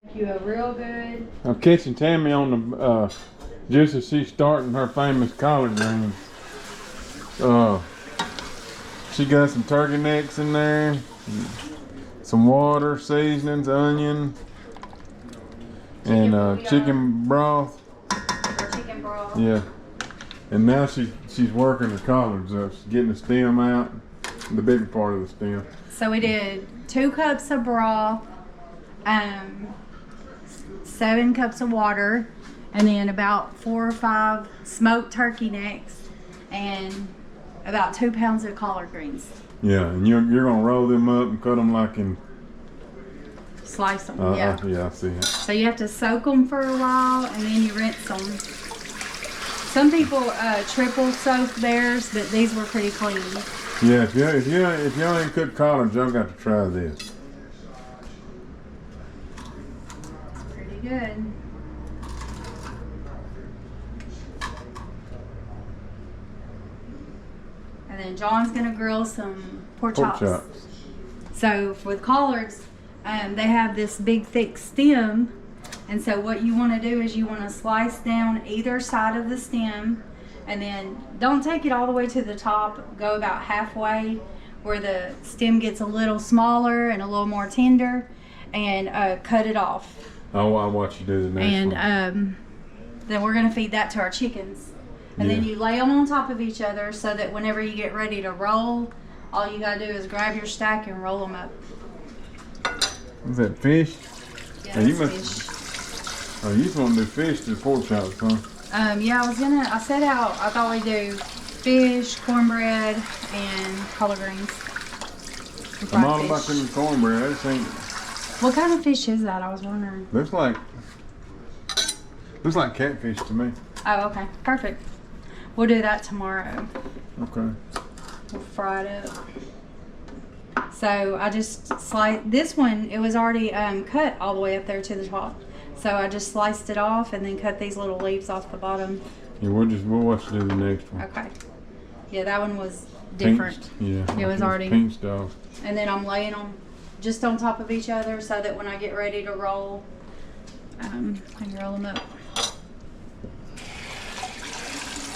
You a real good. I'm catching Tammy on the just as she's starting her famous collard greens. She got some turkey necks in there, some water, seasonings, onion, and chicken broth. Or chicken broth. Yeah. And now she's working the collards up. She's getting the stem out, the bigger part of the stem. So we did 2 cups of broth, 7 cups of water, and then about 4 or 5 smoked turkey necks, and about 2 pounds of collard greens. Yeah, and you're gonna roll them up and cut them like in. Slice them. Yeah, I see it. So you have to soak them for a while, and then you rinse them. Some people triple soak theirs, but these were pretty clean. Yeah, if y'all ain't cooked collards, y'all got to try this. It's pretty good. And then John's gonna grill some pork chops. So for the collards, they have this big thick stem, and so what you want to do is you want to slice down either side of the stem, and then don't take it all the way to the top. Go about halfway where the stem gets a little smaller and a little more tender, and cut it off. I'll watch you do the next one. And then we're gonna feed that to our chickens. And then you lay them on top of each other so that whenever you get ready to roll, all you gotta do is grab your stack and roll them up. Is that fish? Yeah, Hey, you that's must- fish. Oh, you just want to do fish to the pork chops, huh? Yeah, I set out, I thought we'd do fish, cornbread, and collard greens. And I'm fried all about fish. them cornbread. I just ain't. What kind of fish is that? I was wondering. Looks like catfish to me. Oh, okay. Perfect. We'll do that tomorrow. Okay. We'll fry it up. So I just sliced this one. It was already cut all the way up there to the top. So I just sliced it off and then cut these little leaves off the bottom. Yeah, we'll watch you do the next one. Okay. Yeah, that one was different. Pink, yeah. It was already pink stuff. And then I'm laying them just on top of each other so that when I get ready to roll, I can roll them up.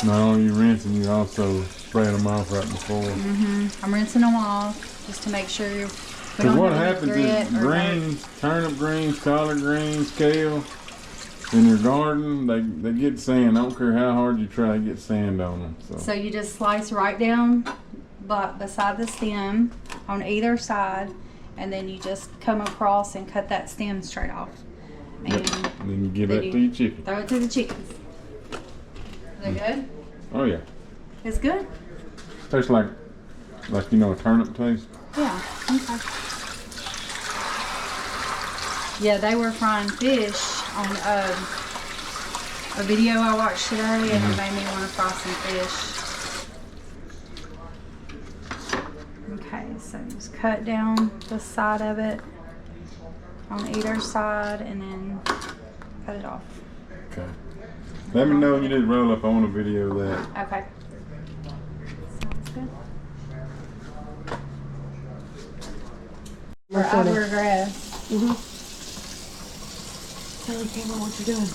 Not only you rinsing, you also spraying them off right before. I'm rinsing them off just to make sure we Because don't what have happens any grit is or greens, turnip greens, collard greens, kale, in your garden, they get sand. I don't care how hard you try, to get sand on them. So you just slice right down beside the stem on either side, and then you just come across and cut that stem straight off. And And then you give then that to your chicken. throw it to the chickens. Is that good? Oh yeah. It's good? Tastes like you know a turnip taste. Yeah. Okay. Yeah, they were frying fish on a video I watched today, and it made me want to fry some fish. Okay, so just cut down the side of it on either side, and then cut it off. Okay. Let me know when you did roll up. I want a video of that. Okay. Sounds good. For hourglass. Tell the camera what you're doing.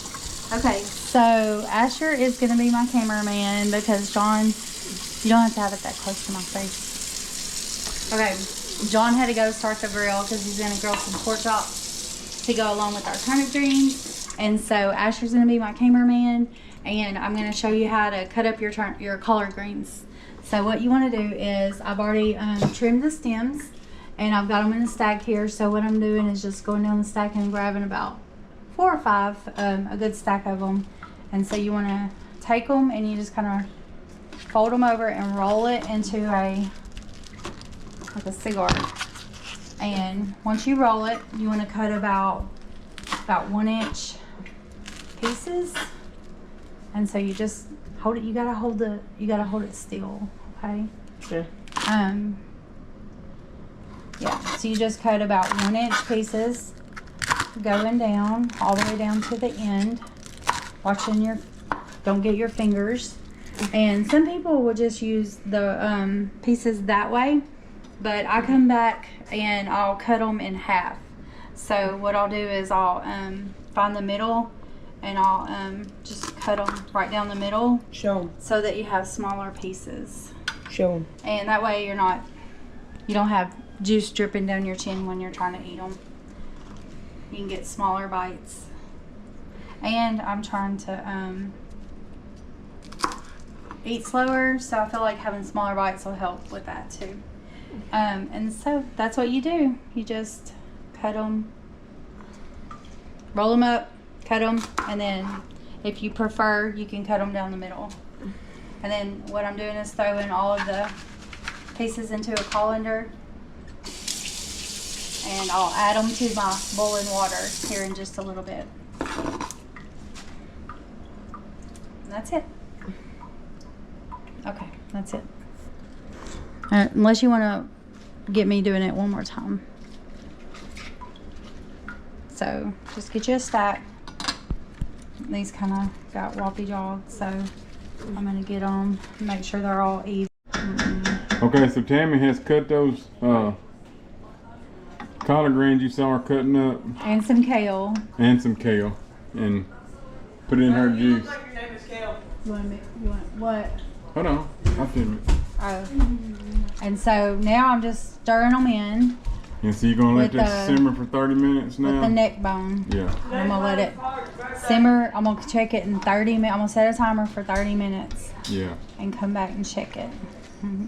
Okay, so Asher is going to be my cameraman because John, you don't have to have it that close to my face. Okay, John had to go start the grill because he's going to grill some pork chops to go along with our turnip greens. And so Asher's going to be my cameraman, and I'm going to show you how to cut up your collard greens. So what you want to do is I've already trimmed the stems, and I've got them in a stack here. So what I'm doing is just going down the stack and grabbing about 4 or 5, a good stack of them. And so you want to take them and you just kind of fold them over and roll it into like a cigar. And once you roll it, you want to cut about 1-inch pieces. And so you just hold it. You gotta hold it still. Okay. Okay. Yeah. So you just cut about 1-inch pieces, going down all the way down to the end. Watching don't get your fingers. And some people will just use the pieces that way, but I come back and I'll cut them in half. So what I'll do is I'll find the middle and I'll just cut them right down the middle. Show 'em. So that you have smaller pieces. Show 'em. And that way you don't have juice dripping down your chin when you're trying to eat them. You can get smaller bites. And I'm trying to eat slower, so I feel like having smaller bites will help with that too. And so that's what you do. You just cut them, roll them up, cut them, and then if you prefer, you can cut them down the middle. And then what I'm doing is throwing all of the pieces into a colander, and I'll add them to my boiling water here in just a little bit. And that's it. Okay, that's it. Unless you want to get me doing it one more time. So just get you a stack. These kind of got wobbly jaws, so I'm gonna get them, make sure they're all even. Okay, so Tammy has cut those collard greens you saw her cutting up, And some kale. and some kale, and put it in her juice. You want what? Hold on, I'll film it. Oh. And so now I'm just stirring them in And so you're gonna let With that the- simmer for 30 minutes now? with the neck bone. Yeah. I'm gonna let it simmer. I'm gonna check it in 30 minutes. I'm gonna set a timer for 30 minutes Yeah. and come back and check it.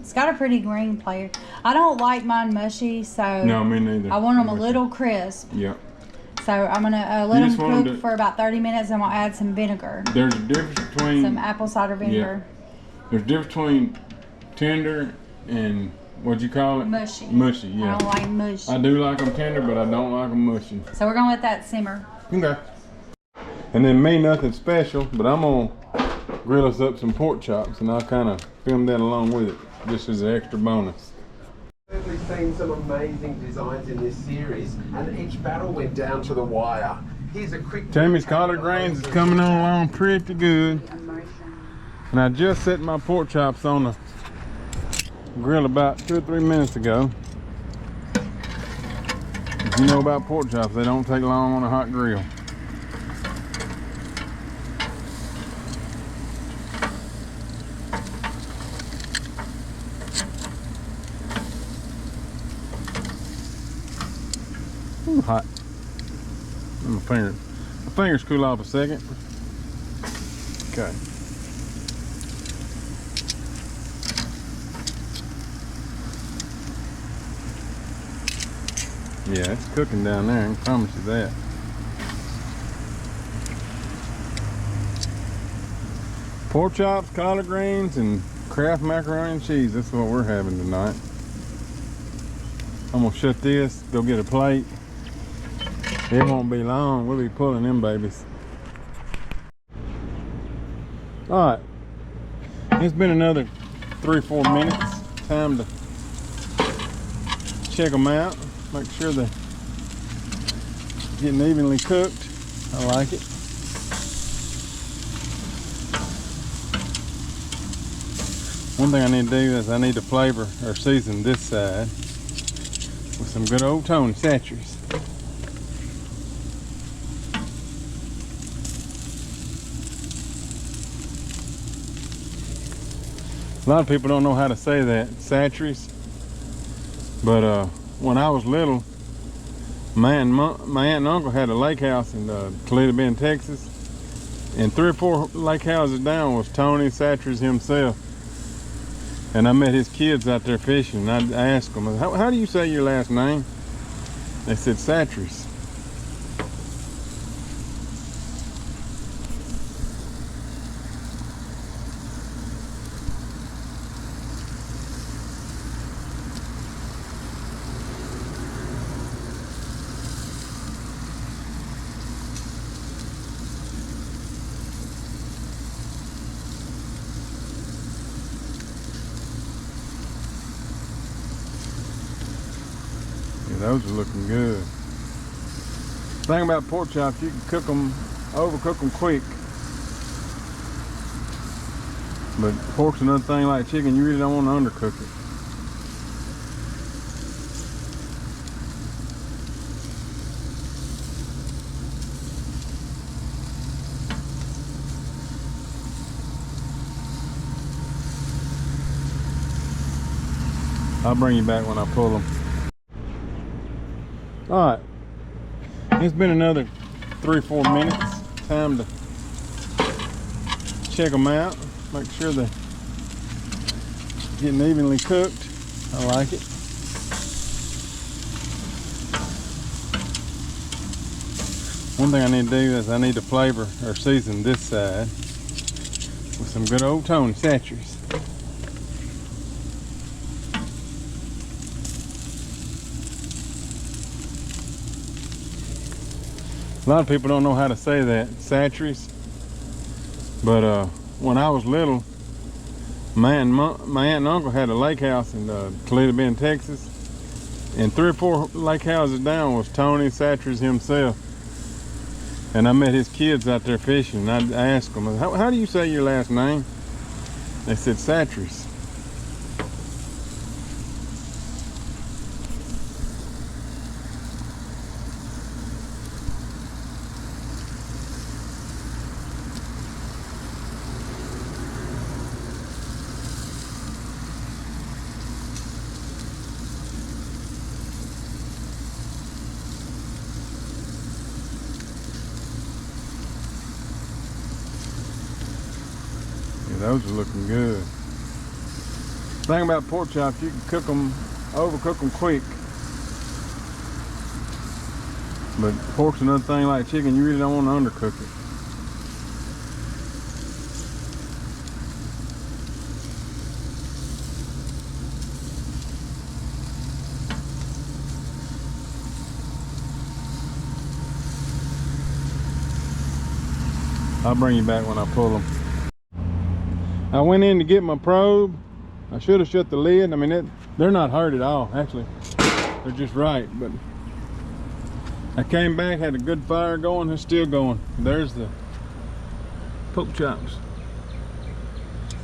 It's got a pretty green flavor. I don't like mine mushy, so No, me neither. I want them a little crisp. Yeah. So I'm gonna You let just them want 'em cook to- for about 30 minutes, and I'll add some vinegar, There's a difference between some apple cider vinegar. there's a difference between tender and what'd you call it? Mushy. Mushy, I yeah. don't like mush. I do like them tender, but I don't like them mushy. So we're gonna let that simmer. Okay. And then me, nothing special, but I'm gonna grill us up some pork chops, and I'll kind of film that along with it, just as an extra bonus. We've seen some amazing designs in this series, and each battle went down to the wire. Here's a quick. Tammy's collard greens is coming on along pretty good. And I just set my pork chops on the grill about 2 or 3 minutes ago. If you know about pork chops, they don't take long on a hot grill. Ooh, hot. My fingers cool off a second. Okay. Yeah, it's cooking down there, I can promise you that. Pork chops, collard greens, and Kraft macaroni and cheese. That's what we're having tonight. I'm gonna shut this, go get a plate. It won't be long, we'll be pulling them babies. Alright, it's been another 3-4 minutes. Time to check them out, make sure they're getting evenly cooked. I like it. One thing I need to do is I need to flavor or season this side with some good old Tony Chachere's. A lot of people don't know how to say that, Chachere's. But when I was little, my aunt and uncle had a lake house in Toledo Bend, Texas. And 3 or 4 lake houses down was Tony Chachere's himself. And I met his kids out there fishing. And I asked them, how do you say your last name? They said Chachere's. Those are looking good. The thing about pork chops, you can cook them, overcook them quick. But pork's another thing like chicken, you really don't want to undercook it. I'll bring you back when I pull them. All right, it's been another 3-4 minutes. Time to check them out, make sure they're getting evenly cooked. I like it. One thing I need to do is I need to flavor or season this side with some good old Tony Chachere's. A lot of people don't know how to say that, Chachere's. But when I was little, my aunt and uncle had a lake house in Toledo Bend, Texas. And 3 or 4 lake houses down was Tony Chachere's himself. And I met his kids out there fishing. And I asked them, how do you say your last name? They said Chachere's. Those are looking good. Thing about pork chops, you can cook them, overcook them quick. But pork's another thing like chicken, you really don't want to undercook it. I'll bring you back when I pull them. I went in to get my probe. I should have shut the lid. I mean, they're not hurt at all, actually. They're just right, but I came back, had a good fire going, it's still going. There's the pork chops.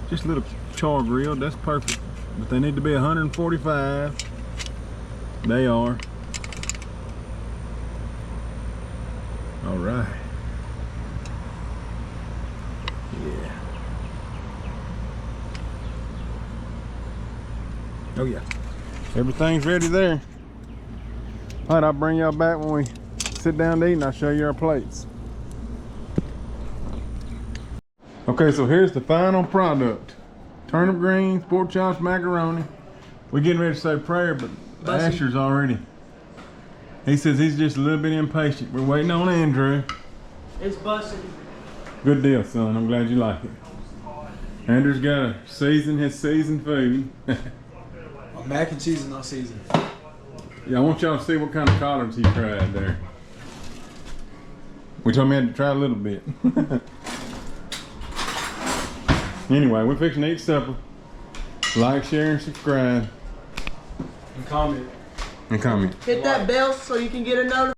Just a little char grilled, that's perfect. But they need to be 145. They are. All right. Yeah. Oh yeah, everything's ready there. All right, I'll bring y'all back when we sit down to eat and I'll show you our plates. Okay, so here's the final product. Turnip greens, pork chops, macaroni. We're getting ready to say prayer, but Asher's already. He says he's just a little bit impatient. We're waiting on Andrew. It's busting. Good deal, son. I'm glad you like it. Andrew's got to season his seasoned food. Mac and cheese is not seasoned. Yeah, I want y'all to see what kind of collards he tried there. We told him he had to try a little bit. Anyway, we're fixing to eat supper. Like, share, and subscribe. And comment. And comment. Hit that bell so you can get a notification.